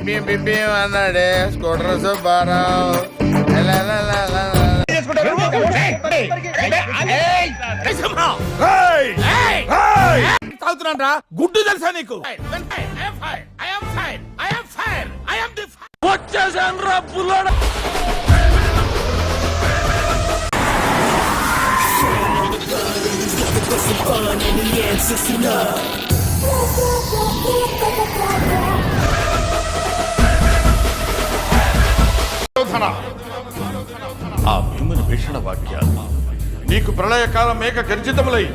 అన్నాడే స్కూటర్ సుబ్బారావు. తాగుతున్నాను రా, గుడ్డు తెలుసా నీకు? వచ్చేసాను రా పుల్లోడా. ఆ భీముని భీషణ వాక్యాలు నీకు ప్రళయకాలం మేక గర్జితములై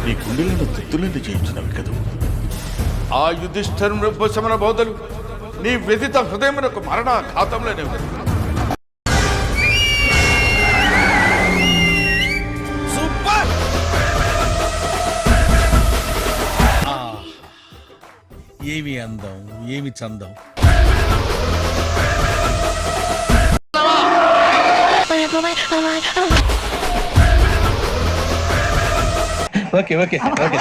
నీ గుండెలను తుత్తులను చేయించినవి కదూ. ఆ యుధిష్ఠిరుని ఉపశమన బోధలు నీ వ్యధిత హృదయమునకు మరణాఘాతంలోనే ఉంది. సూపర్. ఏమి అందం, ఏమి చందం. Okay okay okay.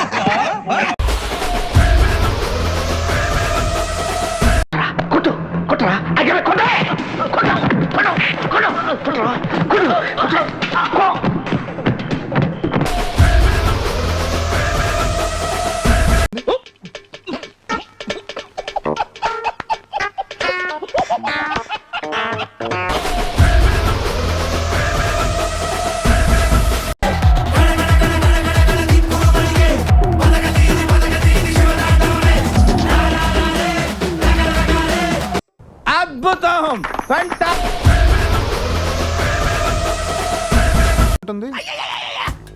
అద్భుతం.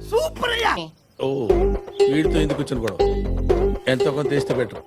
సూపర్. ఓ వీడితో ఎందుకు వచ్చిన గొడవ? ఎంతో కొంత తీస్తే బెటర్.